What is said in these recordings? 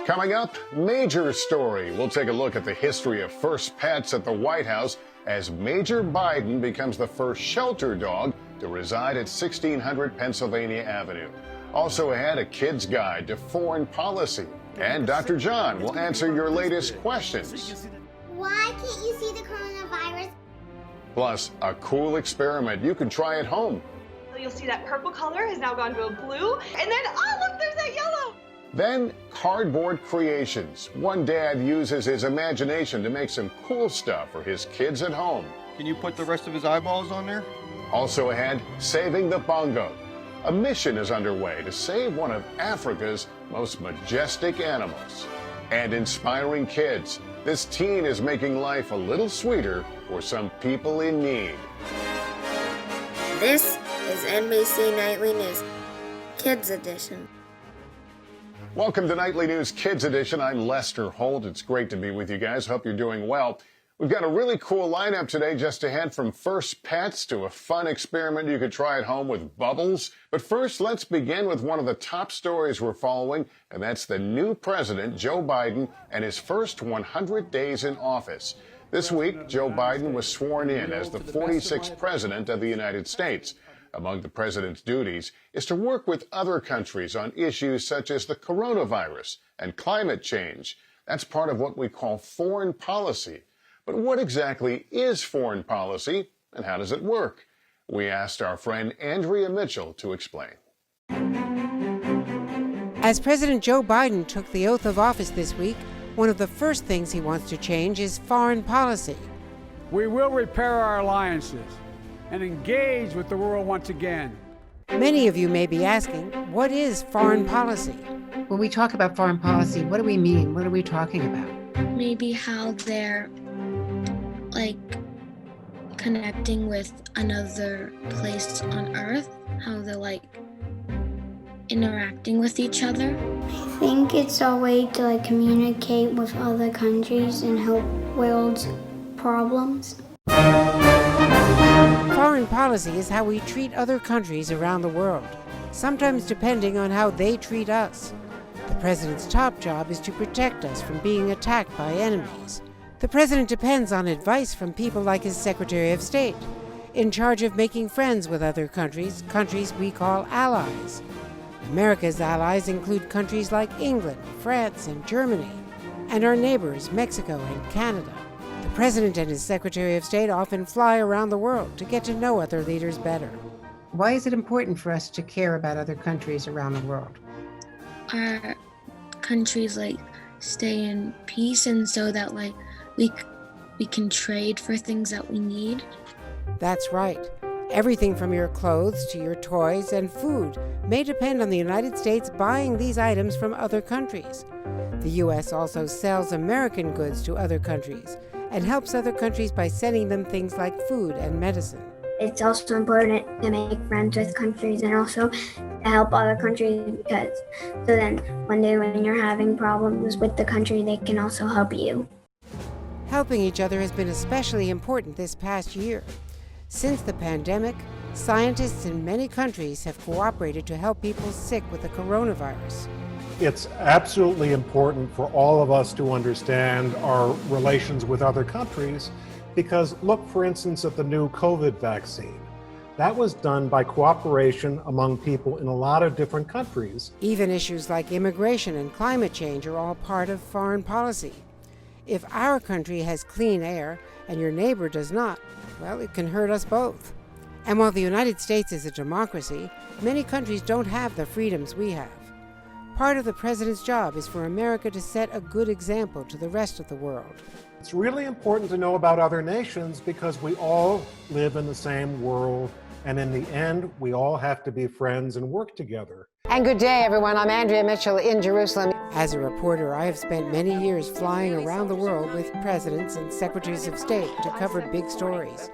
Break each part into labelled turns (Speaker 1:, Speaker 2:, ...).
Speaker 1: Coming up, major story. We'll take a look at the history of first pets at the White House as Major Biden becomes the first shelter dog to reside at 1600 Pennsylvania Avenue. Also ahead, a kid's guide to foreign policy. And Dr. John will answer your latest questions.
Speaker 2: Why can't you see the coronavirus?
Speaker 1: Plus, a cool experiment you can try at home.
Speaker 3: You'll see that purple color has now gone to a blue, and then, oh, look, there's that yellow.
Speaker 1: Then, cardboard creations. One dad uses his imagination to make some cool stuff for his kids at home.
Speaker 4: Can you put the rest of his eyeballs on there?
Speaker 1: Also ahead, saving the Bongo. A mission is underway to save one of Africa's most majestic animals. And inspiring kids. This teen is making life a little sweeter for some people in need.
Speaker 5: This is NBC Nightly News, Kids Edition.
Speaker 1: Welcome to Nightly News Kids Edition. I'm Lester Holt. It's great to be with you guys. Hope you're doing well. We've got a really cool lineup today just ahead, from first pets to a fun experiment you could try at home with bubbles. But first, let's begin with one of the top stories we're following, and that's the new president, Joe Biden, and his first 100 days in office. This week, Joe Biden was sworn in as the 46th president of the United States. Among the president's duties is to work with other countries on issues such as the coronavirus and climate change. That's part of what we call foreign policy. But what exactly is foreign policy, and how does it work? We asked our friend Andrea Mitchell to explain.
Speaker 6: As President Joe Biden took the oath of office this week, one of the first things he wants to change is foreign policy.
Speaker 7: We will repair our alliances and engage with the world once again.
Speaker 6: Many of you may be asking, what is foreign policy?
Speaker 8: When we talk about foreign policy, what do we mean? What are we talking about?
Speaker 9: Maybe how they're connecting with another place on Earth, how they're interacting with each other.
Speaker 2: I think it's a way to communicate with other countries and help world's problems.
Speaker 6: Foreign policy is how we treat other countries around the world, sometimes depending on how they treat us. The president's top job is to protect us from being attacked by enemies. The president depends on advice from people like his Secretary of State, in charge of making friends with other countries, countries we call allies. America's allies include countries like England, France, and Germany, and our neighbors, Mexico and Canada. The president and his Secretary of State often fly around the world to get to know other leaders better.
Speaker 8: Why is it important for us to care about other countries around the world?
Speaker 9: Our countries stay in peace, and so that we can trade for things that we need.
Speaker 6: That's right. Everything from your clothes to your toys and food may depend on the United States buying these items from other countries. The U.S. also sells American goods to other countries and helps other countries by sending them things like food and medicine.
Speaker 2: It's also important to make friends with countries and also to help other countries, because so then when you're having problems with the country, they can also help you.
Speaker 6: Helping each other has been especially important this past year. Since the pandemic, scientists in many countries have cooperated to help people sick with the coronavirus.
Speaker 10: It's absolutely important for all of us to understand our relations with other countries, because look, for instance, at the new COVID vaccine. That was done by cooperation among people in a lot of different countries.
Speaker 6: Even issues like immigration and climate change are all part of foreign policy. If our country has clean air and your neighbor does not, well, it can hurt us both. And while the United States is a democracy, many countries don't have the freedoms we have. Part of the president's job is for America to set a good example to the rest of the world.
Speaker 10: It's really important to know about other nations because we all live in the same world, and in the end, we all have to be friends and work together.
Speaker 11: And good day, everyone. I'm Andrea Mitchell in Jerusalem.
Speaker 6: As a reporter, I have spent many years flying around the world with presidents and secretaries of state to cover big stories.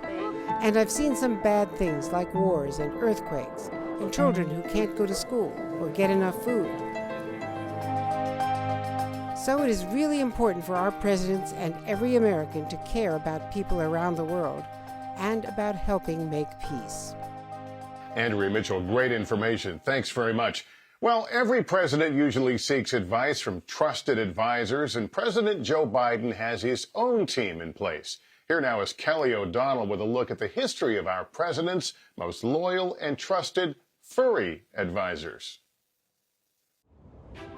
Speaker 6: And I've seen some bad things like wars and earthquakes, and children who can't go to school or get enough food. So it is really important for our presidents and every American to care about people around the world and about helping make peace.
Speaker 1: Andrea Mitchell, great information. Thanks very much. Well, every president usually seeks advice from trusted advisors, and President Joe Biden has his own team in place. Here now is Kelly O'Donnell with a look at the history of our president's most loyal and trusted furry advisors.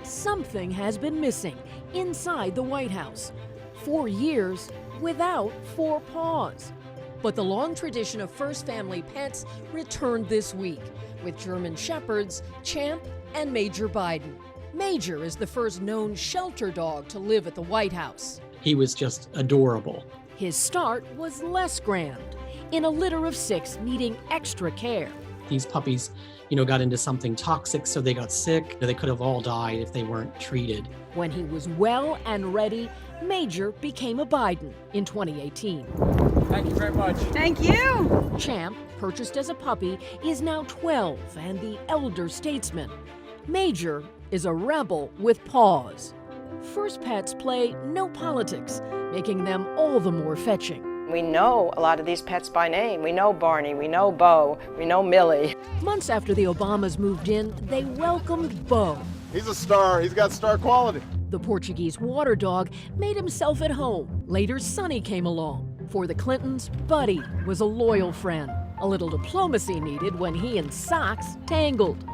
Speaker 12: Something has been missing inside the White House. 4 years without 4 paws. But the long tradition of first family pets returned this week with German Shepherds, Champ, and Major Biden. Major is the first known shelter dog to live at the White House.
Speaker 13: He was just adorable.
Speaker 12: His start was less grand, in a litter of 6 needing extra care.
Speaker 13: These puppies, got into something toxic, so they got sick. They could have all died if they weren't treated.
Speaker 12: When he was well and ready, Major became a Biden in 2018.
Speaker 7: Thank you very much.
Speaker 12: Thank you! Champ, purchased as a puppy, is now 12 and the elder statesman. Major is a rebel with paws. First pets play no politics, making them all the more fetching.
Speaker 14: We know a lot of these pets by name. We know Barney, we know Bo, we know Millie.
Speaker 12: Months after the Obamas moved in, they welcomed Bo.
Speaker 15: He's a star. He's got star quality.
Speaker 12: The Portuguese water dog made himself at home. Later, Sonny came along. For the Clintons, Buddy was a loyal friend. A little diplomacy needed when he and Socks tangled.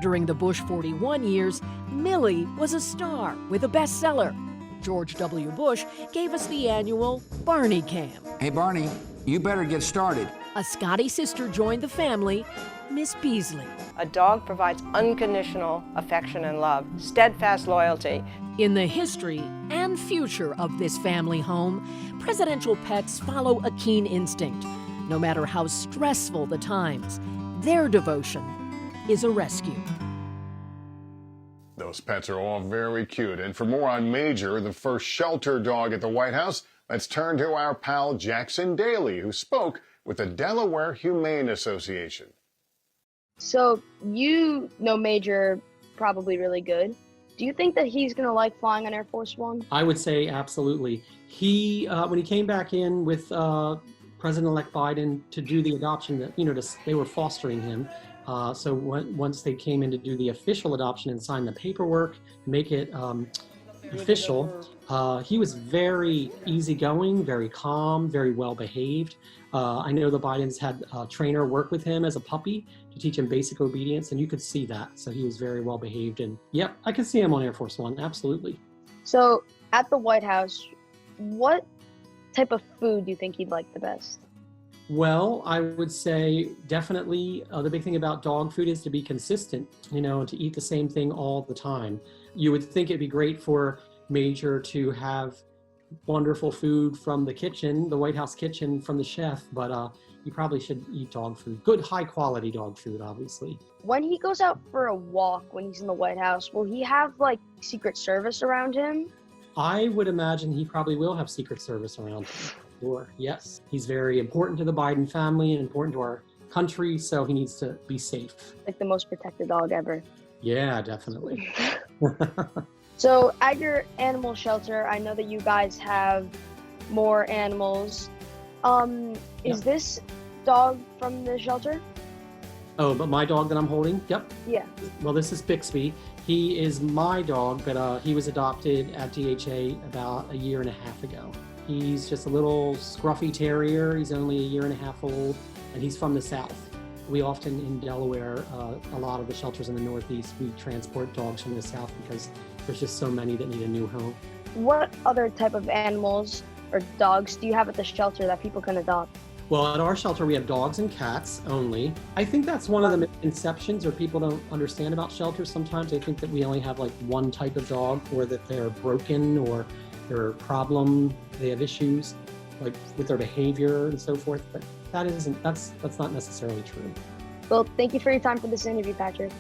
Speaker 12: During the Bush 41 years, Millie was a star with a bestseller. George W. Bush gave us the annual Barney Cam.
Speaker 16: Hey, Barney, you better get started.
Speaker 12: A Scotty sister joined the family, Miss Beasley.
Speaker 14: A dog provides unconditional affection and love, steadfast loyalty.
Speaker 12: In the history and future of this family home, presidential pets follow a keen instinct. No matter how stressful the times, their devotion is a rescue.
Speaker 1: Those pets are all very cute. And for more on Major, the first shelter dog at the White House, let's turn to our pal Jackson Daly, who spoke with the Delaware Humane Association.
Speaker 17: So you know Major probably really good. Do you think that he's going to like flying on Air Force One?
Speaker 13: I would say absolutely. He, when he came back in with President-elect Biden to do the adoption, they were fostering him. So once they came in to do the official adoption and sign the paperwork, make it official, he was very easygoing, very calm, very well behaved. I know the Bidens had a trainer work with him as a puppy to teach him basic obedience, and you could see that. So he was very well behaved, and yep, I could see him on Air Force One, absolutely.
Speaker 17: So at the White House, what type of food do you think he'd like the best?
Speaker 13: Well, I would say definitely the big thing about dog food is to be consistent, and to eat the same thing all the time. You would think it'd be great for Major to have wonderful food from the kitchen, the White House kitchen from the chef, but you probably should eat dog food. Good, high quality dog food, obviously.
Speaker 17: When he goes out for a walk when he's in the White House, will he have like Secret Service around him?
Speaker 13: I would imagine he probably will have Secret Service around him. Sure, yes. He's very important to the Biden family and important to our country, so he needs to be safe.
Speaker 17: Like the most protected dog ever.
Speaker 13: Yeah, definitely.
Speaker 17: So at your animal shelter, I know that you guys have more animals. Is this dog from the shelter?
Speaker 13: Oh, but my dog that I'm holding? Yep.
Speaker 17: Yeah.
Speaker 13: Well, this is Bixby. He is my dog, but he was adopted at DHA about 1.5 years ago. He's just a little scruffy terrier. He's only 1.5 years old, and he's from the South. We often in Delaware, a lot of the shelters in the Northeast, we transport dogs from the South because there's just so many that need a new home.
Speaker 17: What other type of animals or dogs do you have at the shelter that people can adopt?
Speaker 13: Well, at our shelter, we have dogs and cats only. I think that's one of the misconceptions, or people don't understand about shelters. Sometimes they think that we only have like one type of dog, or that they're broken, or they're a problem, they have issues like with their behavior and so forth. But that's not necessarily true.
Speaker 17: Well, thank you for your time for this interview, Patrick.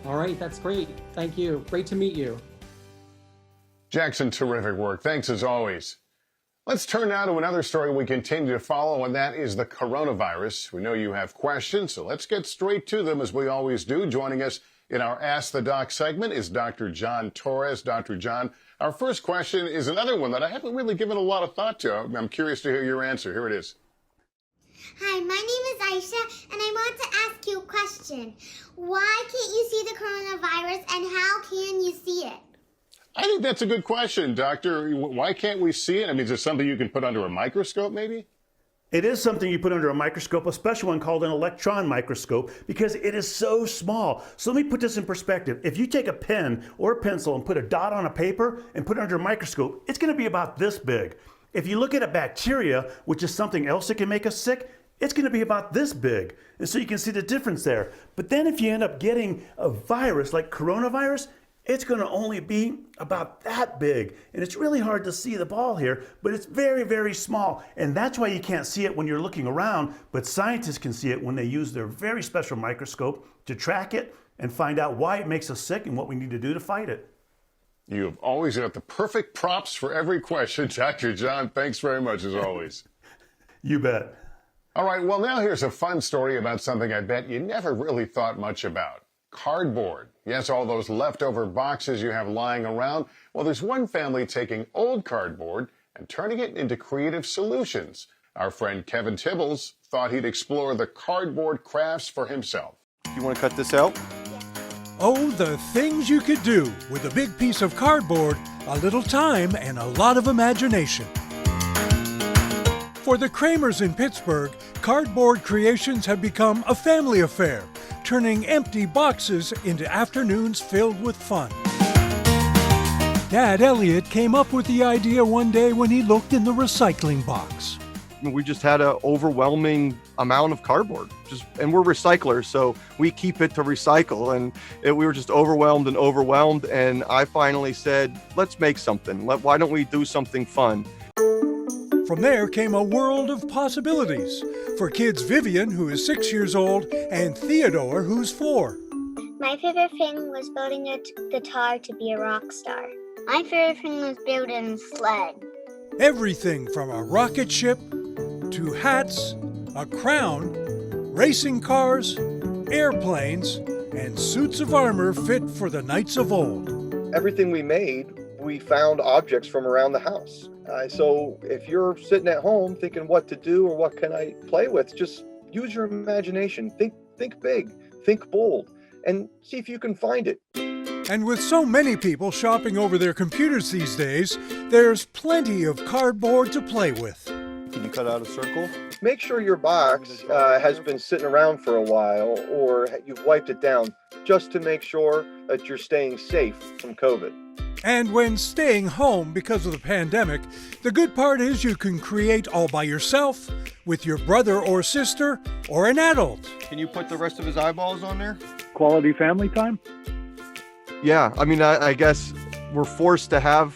Speaker 13: All right, that's great. Thank you. Great to meet you.
Speaker 1: Jackson, terrific work. Thanks as always. Let's turn now to another story we continue to follow, and that is the coronavirus. We know you have questions, so let's get straight to them as we always do. Joining us in our Ask the Doc segment is Dr. John Torres. Dr. John, our first question is another one that I haven't really given a lot of thought to. I'm curious to hear your answer. Here it is.
Speaker 18: Hi, my name is Aisha, and I want to ask you a question. Why can't you see the coronavirus, and how can you see it?
Speaker 1: I think that's a good question, Doctor. Why can't we see it? I mean, is there something you can put under a microscope, maybe?
Speaker 19: It is something you put under a microscope, a special one called an electron microscope, because it is so small. So let me put this in perspective. If you take a pen or a pencil and put a dot on a paper and put it under a microscope, it's going to be about this big. If you look at a bacteria, which is something else that can make us sick, it's going to be about this big. And so you can see the difference there. But then if you end up getting a virus like coronavirus, it's going to only be about that big. And it's really hard to see the ball here, but it's very, very small. And that's why you can't see it when you're looking around, but scientists can see it when they use their very special microscope to track it and find out why it makes us sick and what we need to do to fight it.
Speaker 1: You have always got the perfect props for every question, Dr. John. Thanks very much, as always.
Speaker 19: You bet.
Speaker 1: All right, well, now here's a fun story about something I bet you never really thought much about. Cardboard. Yes, all those leftover boxes you have lying around. Well, there's one family taking old cardboard and turning it into creative solutions. Our friend Kevin Tibbles thought he'd explore the cardboard crafts for himself.
Speaker 4: You want to cut this out?
Speaker 20: Oh, the things you could do with a big piece of cardboard, a little time, and a lot of imagination. For the Kramers in Pittsburgh, cardboard creations have become a family affair, turning empty boxes into afternoons filled with fun. Dad Elliot came up with the idea one day when he looked in the recycling box.
Speaker 4: We just had an overwhelming amount of cardboard, and we're recyclers, so we keep it to recycle. And we were just overwhelmed, and I finally said, let's make something. Why don't we do something fun?
Speaker 20: From there came a world of possibilities for kids Vivian, who is 6 years old, and Theodore, who's 4.
Speaker 18: My favorite thing was building a guitar to be a rock star. My favorite thing was building a sled.
Speaker 20: Everything from a rocket ship to hats, a crown, racing cars, airplanes, and suits of armor fit for the knights of old.
Speaker 15: Everything we made, we found objects from around the house. So if you're sitting at home thinking what to do or what can I play with, just use your imagination. Think big, think bold, and see if you can find it.
Speaker 20: And with so many people shopping over their computers these days, there's plenty of cardboard to play with.
Speaker 4: Can you cut out a circle?
Speaker 15: Make sure your box has been sitting around for a while or you've wiped it down just to make sure that you're staying safe from COVID.
Speaker 20: And when staying home because of the pandemic, the good part is you can create all by yourself, with your brother or sister, or an adult.
Speaker 4: Can you put the rest of his eyeballs on there?
Speaker 7: Quality family time?
Speaker 4: Yeah, I mean, I guess we're forced to have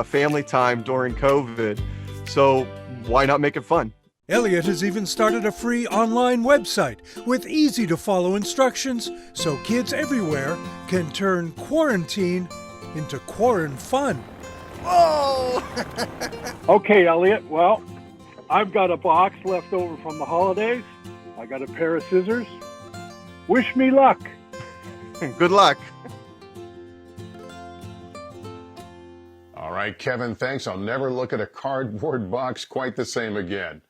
Speaker 4: family time during COVID, so why not make it fun?
Speaker 20: Elliot has even started a free online website with easy-to-follow instructions so kids everywhere can turn quarantine into quarantine fun.
Speaker 4: Whoa!
Speaker 7: Okay, Elliot. Well, I've got a box left over from the holidays. I got a pair of scissors. Wish me luck.
Speaker 4: Good luck.
Speaker 1: All right, Kevin, thanks. I'll never look at a cardboard box quite the same again.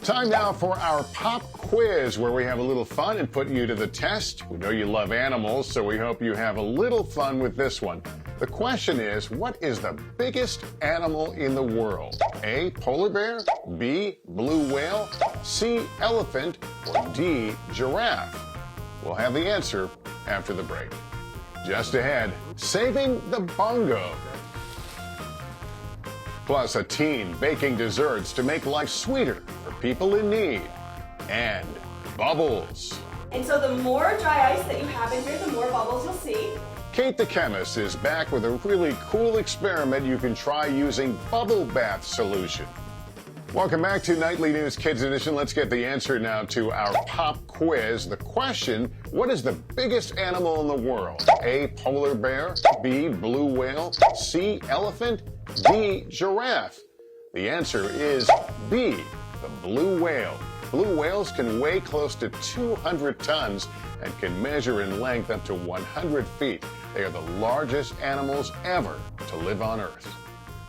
Speaker 1: Time now for our pop quiz, where we have a little fun and put you to the test. We know you love animals, so we hope you have a little fun with this one. The question is, what is the biggest animal in the world? A, polar bear, B, blue whale, C, elephant, or D, giraffe? We'll have the answer after the break. Just ahead, saving the bongo. Plus, a teen baking desserts to make life sweeter for people in need. And bubbles.
Speaker 3: And so the more dry ice that you have in here, the more bubbles you'll see.
Speaker 1: Kate the Chemist is back with a really cool experiment you can try using bubble bath solution. Welcome back to Nightly News Kids Edition. Let's get the answer now to our pop quiz. The question, what is the biggest animal in the world? A, polar bear, B, blue whale, C, elephant, D, giraffe. The answer is B, the blue whale. Blue whales can weigh close to 200 tons and can measure in length up to 100 feet. They are the largest animals ever to live on Earth.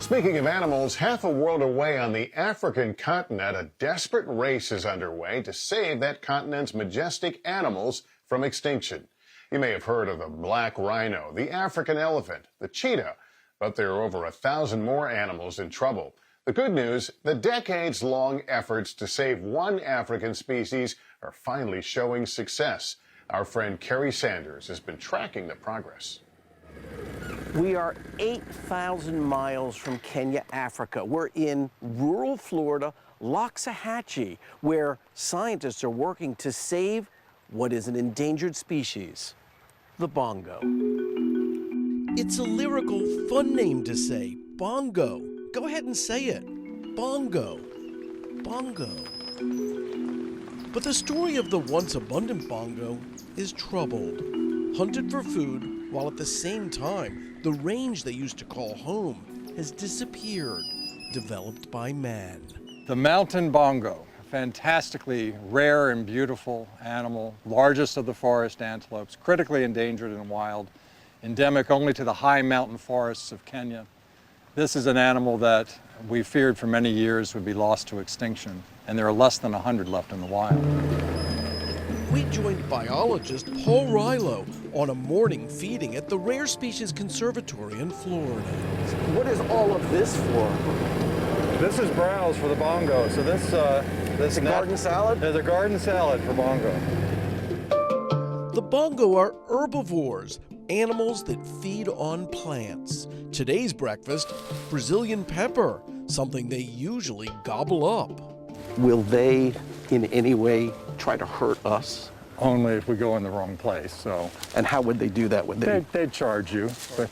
Speaker 1: Speaking of animals, half a world away on the African continent, a desperate race is underway to save that continent's majestic animals from extinction. You may have heard of the black rhino, the African elephant, the cheetah, but there are over 1,000 more animals in trouble. The good news, the decades-long efforts to save one African species are finally showing success. Our friend Kerry Sanders has been tracking the progress.
Speaker 21: We are 8,000 miles from Kenya, Africa. We're in rural Florida, Loxahatchee, where scientists are working to save what is an endangered species, the bongo.
Speaker 22: It's a lyrical, fun name to say, Bongo. Go ahead and say it. Bongo. Bongo. But the story of the once abundant bongo is troubled. Hunted for food, while at the same time, the range they used to call home has disappeared, developed by man.
Speaker 23: The mountain bongo, a fantastically rare and beautiful animal, largest of the forest antelopes, critically endangered and wild, endemic only to the high mountain forests of Kenya. This is an animal that we feared for many years would be lost to extinction, and there are less than 100 left in the wild.
Speaker 22: We joined biologist Paul Rilo on a morning feeding at the Rare Species Conservatory in Florida.
Speaker 21: What is all of this for?
Speaker 23: This is browse for the bongo. So this
Speaker 21: garden salad?
Speaker 23: There's a garden salad for bongo.
Speaker 22: The bongo are herbivores, animals that feed on plants. Today's breakfast, Brazilian pepper, something they usually gobble up.
Speaker 21: Will they in any way try to hurt us?
Speaker 23: Only if we go in the wrong place. So.
Speaker 21: And how would they do that? Would
Speaker 23: they'd charge you. But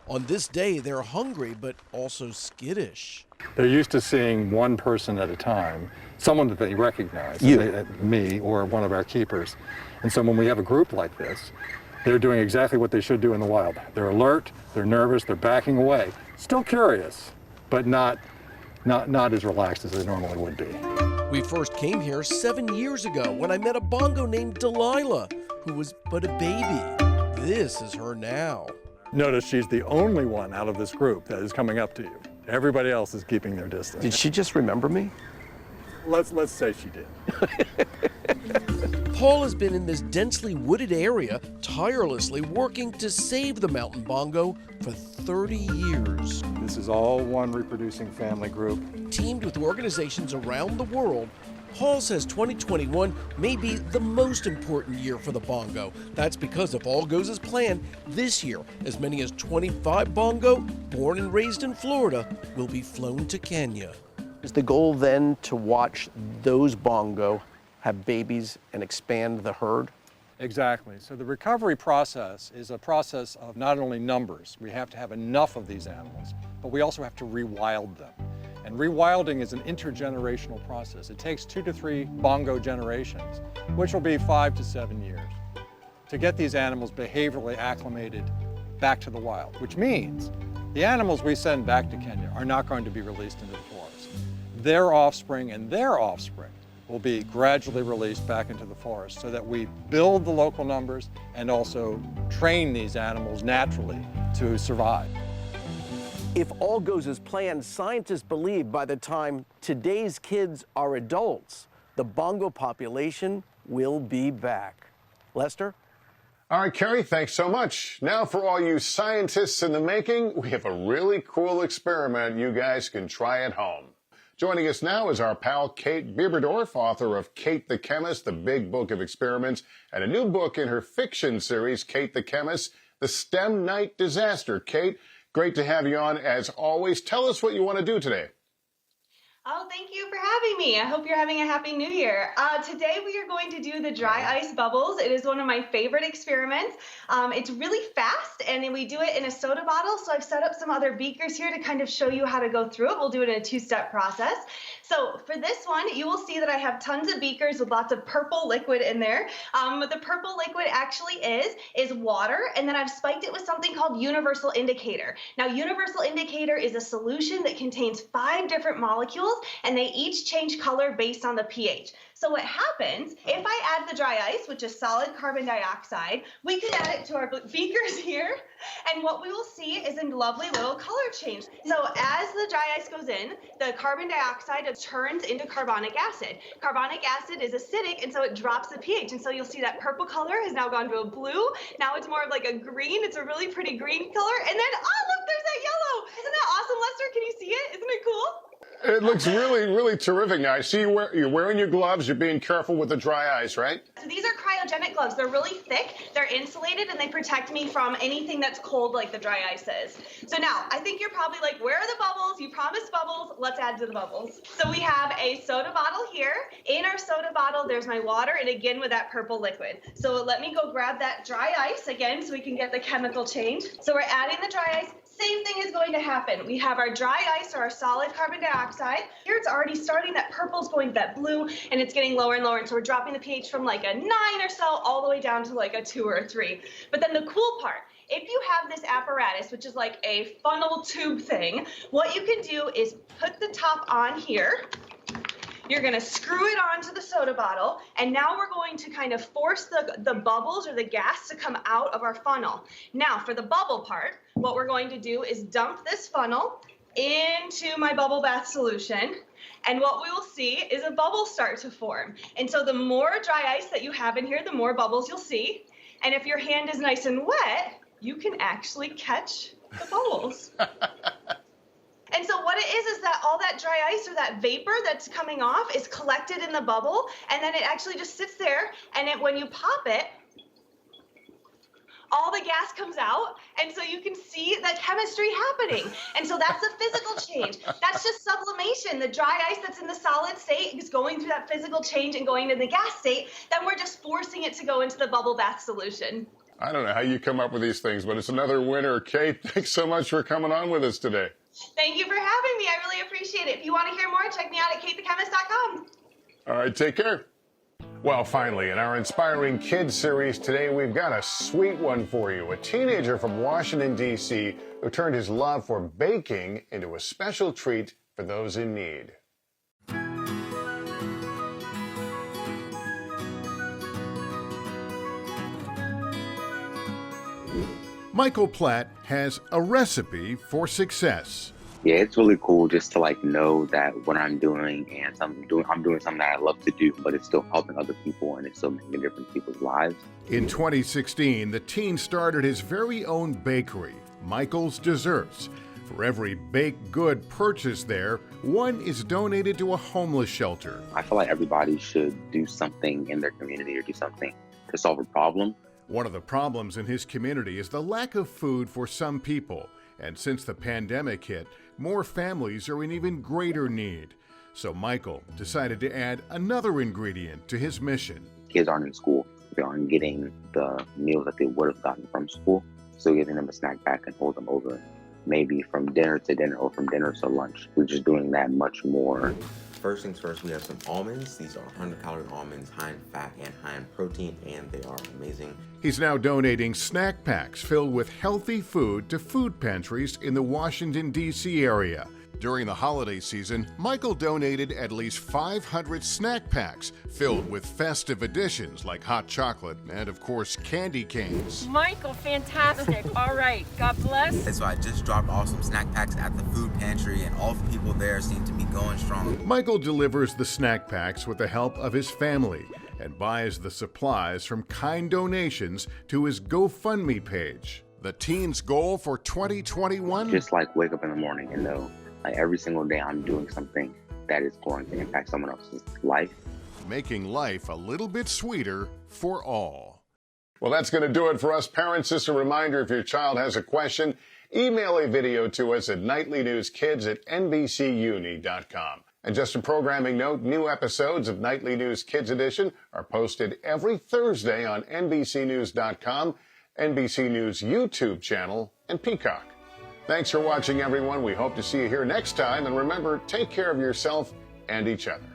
Speaker 22: on this day, they're hungry, but also skittish.
Speaker 23: They're used to seeing one person at a time, someone that they recognize, me or one of our keepers. And so when we have a group like this, they're doing exactly what they should do in the wild. They're alert, they're nervous, they're backing away. Still curious, but not as relaxed as they normally would be.
Speaker 22: We first came here 7 years ago when I met a bongo named Delilah, who was but a baby. This is her now.
Speaker 23: Notice she's the only one out of this group that is coming up to you. Everybody else is keeping their distance.
Speaker 21: Did she just remember me?
Speaker 23: Let's say she did.
Speaker 22: Paul has been in this densely wooded area tirelessly working to save the mountain bongo for 30 years.
Speaker 23: This is all one reproducing family group.
Speaker 22: Teamed with organizations around the world, Paul says 2021 may be the most important year for the bongo. That's because if all goes as planned, this year, as many as 25 bongo, born and raised in Florida, will be flown to Kenya.
Speaker 21: Is the goal then to watch those bongo have babies and expand the herd?
Speaker 23: Exactly. So the recovery process is a process of not only numbers. We have to have enough of these animals, but we also have to rewild them. And rewilding is an intergenerational process. It takes 2 to 3 bongo generations, which will be 5 to 7 years, to get these animals behaviorally acclimated back to the wild, which means the animals we send back to Kenya are not going to be released into the forest. Their offspring and their offspring will be gradually released back into the forest so that we build the local numbers and also train these animals naturally to survive.
Speaker 21: If all goes as planned, scientists believe by the time today's kids are adults, the bongo population will be back. Lester?
Speaker 1: All right, Kerry, thanks so much. Now, for all you scientists in the making, we have a really cool experiment you guys can try at home. Joining us now is our pal Kate Bieberdorf, author of Kate the Chemist, the Big Book of Experiments, and a new book in her fiction series, Kate the Chemist, The STEM Night Disaster. Kate, great to have you on as always. Tell us what you want to do today.
Speaker 3: Oh, thank you for having me. I hope you're having a happy new year. Today we are going to do the dry ice bubbles. It is one of my favorite experiments. It's really fast and we do it in a soda bottle. So I've set up some other beakers here to kind of show you how to go through it. We'll do it in a 2-step process. So for this one, you will see that I have tons of beakers with lots of purple liquid in there. What the purple liquid actually is water, and then I've spiked it with something called universal indicator. Now, universal indicator is a solution that contains 5 different molecules bubbles, and they each change color based on the pH. So what happens, if I add the dry ice, which is solid carbon dioxide, we can add it to our beakers here, and what we will see is a lovely little color change. So as the dry ice goes in, the carbon dioxide turns into carbonic acid. Carbonic acid is acidic, and so it drops the pH, and so you'll see that purple color has now gone to a blue. Now it's more of like a green. It's a really pretty green color, and then, oh, look, there's that yellow. Isn't that awesome, Lester? Can you see it? Isn't it cool?
Speaker 1: It looks really, really terrific now. I see you're wearing your gloves. You're being careful with the dry ice, right?
Speaker 3: So these are cryogenic gloves. They're really thick, they're insulated, and they protect me from anything that's cold like the dry ice is. So now, I think you're probably like, where are the bubbles? You promised bubbles. Let's add to the bubbles. So we have a soda bottle here. In our soda bottle, there's my water, and again with that purple liquid. So let me go grab that dry ice again so we can get the chemical change. So we're adding the dry ice. Same thing is going to happen. We have our dry ice or our solid carbon dioxide. Here it's already starting, that purple's going to that blue, and it's getting lower and lower. And so we're dropping the pH from like a 9 or so all the way down to like a 2 or a 3. But then the cool part, if you have this apparatus, which is like a funnel tube thing, what you can do is put the top on here. You're going to screw it onto the soda bottle, and now we're going to kind of force the bubbles or the gas to come out of our funnel. Now, for the bubble part, what we're going to do is dump this funnel into my bubble bath solution, and what we will see is a bubble start to form. And so the more dry ice that you have in here, the more bubbles you'll see. And if your hand is nice and wet, you can actually catch the bubbles. And so what it is that all that dry ice or that vapor that's coming off is collected in the bubble, and then it actually just sits there, and when you pop it, all the gas comes out, and so you can see that chemistry happening. And so that's a physical change. That's just sublimation. The dry ice that's in the solid state is going through that physical change and going to the gas state. Then we're just forcing it to go into the bubble bath solution.
Speaker 1: I don't know how you come up with these things, but it's another winner. Kate, thanks so much for coming on with us today.
Speaker 3: Thank you for having me. I really appreciate it. If you want to hear more, check me out at katethechemist.com.
Speaker 1: All right, take care. Well, finally, in our Inspiring Kids series today, we've got a sweet one for you. A teenager from Washington, D.C., who turned his love for baking into a special treat for those in need.
Speaker 5: Michael Platt has a recipe for success.
Speaker 8: Yeah, it's really cool just to know that what I'm doing and I'm doing something that I love to do, but it's still helping other people and it's still making a difference in people's lives.
Speaker 5: In 2016, the teen started his very own bakery, Michael's Desserts. For every baked good purchased there, one is donated to a homeless shelter.
Speaker 8: I feel like everybody should do something in their community or do something to solve a problem.
Speaker 5: One of the problems in his community is the lack of food for some people. And since the pandemic hit, more families are in even greater need. So Michael decided to add another ingredient to his mission.
Speaker 8: Kids aren't in school. They aren't getting the meals that they would have gotten from school. So giving them a snack pack and hold them over, maybe from dinner to dinner or from dinner to lunch. We're just doing that much more.
Speaker 9: First things first, we have some almonds. These are 100-calorie almonds, high in fat and high in protein, and they are amazing.
Speaker 5: He's now donating snack packs filled with healthy food to food pantries in the Washington, D.C. area. During the holiday season, Michael donated at least 500 snack packs filled with festive additions like hot chocolate and, of course, candy canes.
Speaker 24: Michael, fantastic. All right, God bless.
Speaker 9: So I just dropped off some snack packs at the food pantry, and all the people there seem to be going strong.
Speaker 5: Michael delivers the snack packs with the help of his family and buys the supplies from kind donations to his GoFundMe page. The teen's goal for 2021?
Speaker 8: Just wake up in the morning and know every single day I'm doing something that is going to impact someone else's life.
Speaker 5: Making life a little bit sweeter for all.
Speaker 1: Well, that's going to do it for us parents. Just a reminder, if your child has a question, email a video to us at nightlynewskids@nbcuni.com. And just a programming note, new episodes of Nightly News Kids Edition are posted every Thursday on NBCnews.com, NBC News YouTube channel, and Peacock. Thanks for watching, everyone. We hope to see you here next time. And remember, take care of yourself and each other.